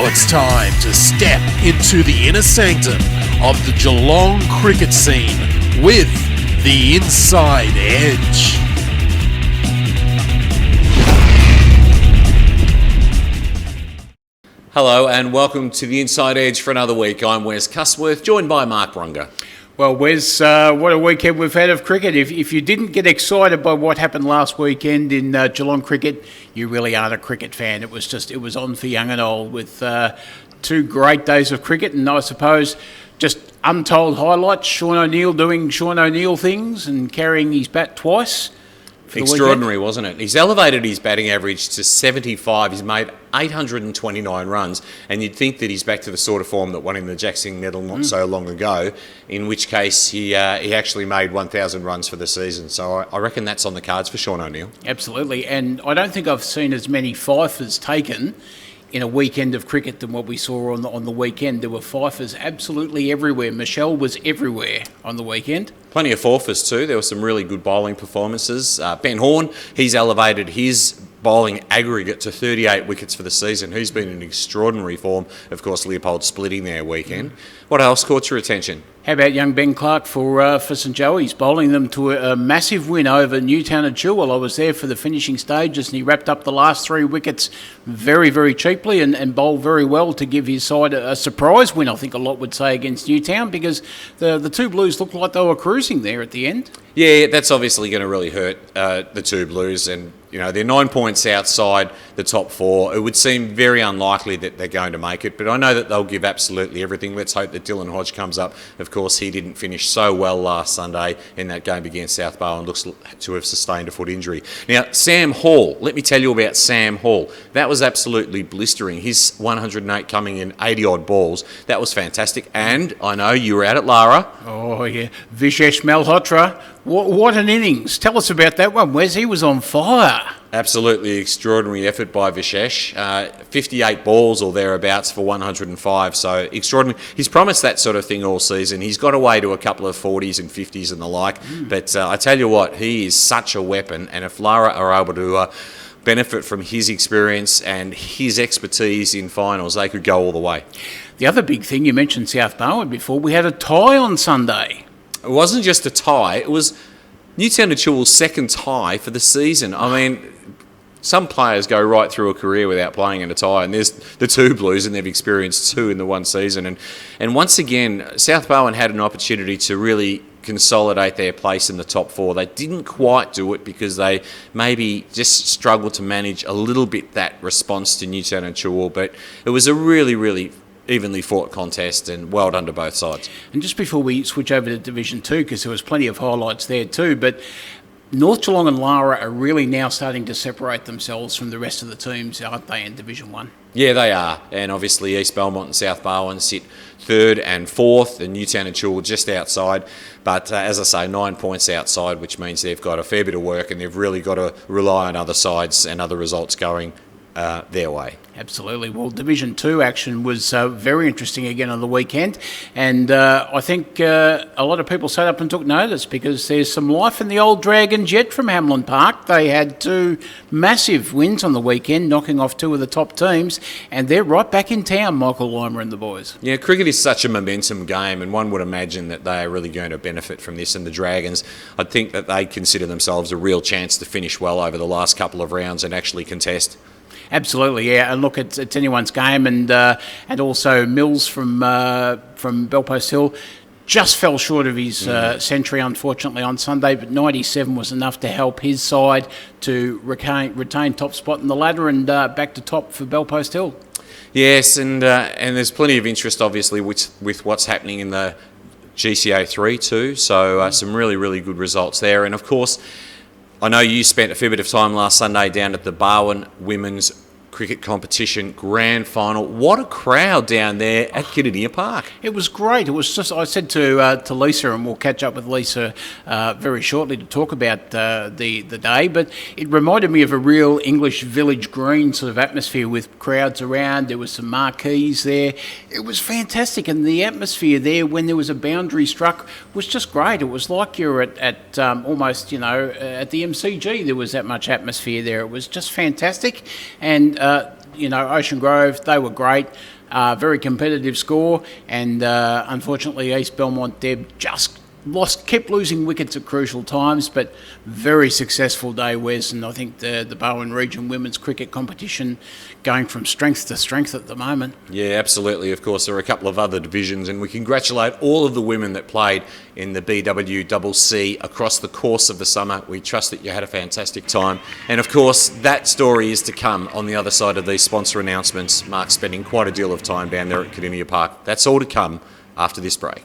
it's time to step into the inner sanctum of the Geelong cricket scene with the Inside Edge. Hello and welcome to the Inside Edge for another week. I'm Wes Cusworth, joined by Mark Brunga. Well, Wes, what a weekend we've had of cricket. If you didn't get excited by what happened last weekend in Geelong cricket, you really aren't a cricket fan. It was on for young and old with two great days of cricket, and I suppose just untold highlights. Sean O'Neill doing Sean O'Neill things and carrying his bat twice. Extraordinary, wasn't it? He's elevated his batting average to 75. He's made 829 runs, and you'd think that he's back to the sort of form that won him the Jack Singh medal not so long ago, in which case he actually made 1,000 runs for the season. So I reckon that's on the cards for Sean O'Neill. Absolutely, and I don't think I've seen as many fifers taken in a weekend of cricket than what we saw on the weekend. There were fifers absolutely everywhere. Michelle was everywhere on the weekend. Plenty of forfers too. There were some really good bowling performances. Ben Horn, he's elevated his bowling aggregate to 38 wickets for the season. He's been in extraordinary form. Of course, Leopold splitting their weekend. What else caught your attention? How about young Ben Clark for St Joey's, bowling them to a massive win over Newtown and Chilwell. I was there for the finishing stages, and he wrapped up the last three wickets very, very cheaply and bowled very well to give his side a surprise win, I think a lot would say, against Newtown, because the two Blues looked like they were cruising there at the end. Yeah, that's obviously going to really hurt the two Blues, and they're 9 points outside the top four. It would seem very unlikely that they're going to make it, but I know that they'll give absolutely everything. Let's hope that Dylan Hodge comes up. Of course, he didn't finish so well last Sunday in that game against South Bowen and looks to have sustained a foot injury. Now, Sam Hall, let me tell you about Sam Hall. That was absolutely blistering. His 108 coming in 80-odd balls. That was fantastic. And I know you were out at Lara. Oh, yeah. Vishesh Malhotra. What an innings. Tell us about that one, Wes. He was on fire. Absolutely extraordinary effort by Vishesh. 58 balls or thereabouts for 105, so extraordinary. He's promised that sort of thing all season. He's got away to a couple of 40s and 50s and the like, but I tell you what, he is such a weapon, and if Lara are able to benefit from his experience and his expertise in finals, they could go all the way. The other big thing, you mentioned South Bowen before, we had a tie on Sunday. It wasn't just a tie, it was Newtown and Chilwell's second tie for the season. I mean, some players go right through a career without playing in a tie, and there's the two Blues, and they've experienced two in the one season. And once again, South Bowen had an opportunity to really consolidate their place in the top four. They didn't quite do it because they maybe just struggled to manage a little bit that response to Newtown and Chilwell, but it was a really, really evenly fought contest, and well done to both sides. And just before we switch over to Division 2, because there was plenty of highlights there too, but North Geelong and Lara are really now starting to separate themselves from the rest of the teams, aren't they, in Division 1? Yeah, they are. And obviously East Belmont and South Bowen sit third and fourth, and Newtown and Chilwell just outside. But as I say, 9 points outside, which means they've got a fair bit of work, and they've really got to rely on other sides and other results going their way. Absolutely. Well, Division 2 action was very interesting again on the weekend, and I think a lot of people sat up and took notice because there's some life in the old Dragons yet from Hamlin Park. They had two massive wins on the weekend, knocking off two of the top teams, and they're right back in town, Michael Lima and the boys. Yeah, cricket is such a momentum game, and one would imagine that they are really going to benefit from this, and the Dragons, I think that they consider themselves a real chance to finish well over the last couple of rounds and actually contest. Absolutely, yeah. And look, it's anyone's game, and also Mills from Belpost Hill just fell short of his century, unfortunately, on Sunday. But 97 was enough to help his side to retain top spot in the ladder and back to top for Belpost Hill. Yes, and there's plenty of interest, obviously, with what's happening in the GCA 3 too. So some really, really good results there, and of course, I know you spent a fair bit of time last Sunday down at the Barwon Women's Cricket Competition Grand Final. What a crowd down there at Kinnedia Park. It was great. It was just, I said to Lisa, and we'll catch up with Lisa very shortly to talk about the day, but it reminded me of a real English village green sort of atmosphere with crowds around. There was some marquees there. It was fantastic, and the atmosphere there when there was a boundary struck was just great. It was like you were at almost, at the MCG. There was that much atmosphere there. It was just fantastic, and Ocean Grove, they were great. Very competitive score, and unfortunately East Belmont Deb just kept losing wickets at crucial times, but very successful day, Wes, and I think the Bowen Region Women's Cricket competition going from strength to strength at the moment. Yeah, absolutely. Of course, there are a couple of other divisions, and we congratulate all of the women that played in the BWCC across the course of the summer. We trust that you had a fantastic time. And of course, that story is to come on the other side of these sponsor announcements. Mark's spending quite a deal of time down there at Kardinia Park. That's all to come after this break.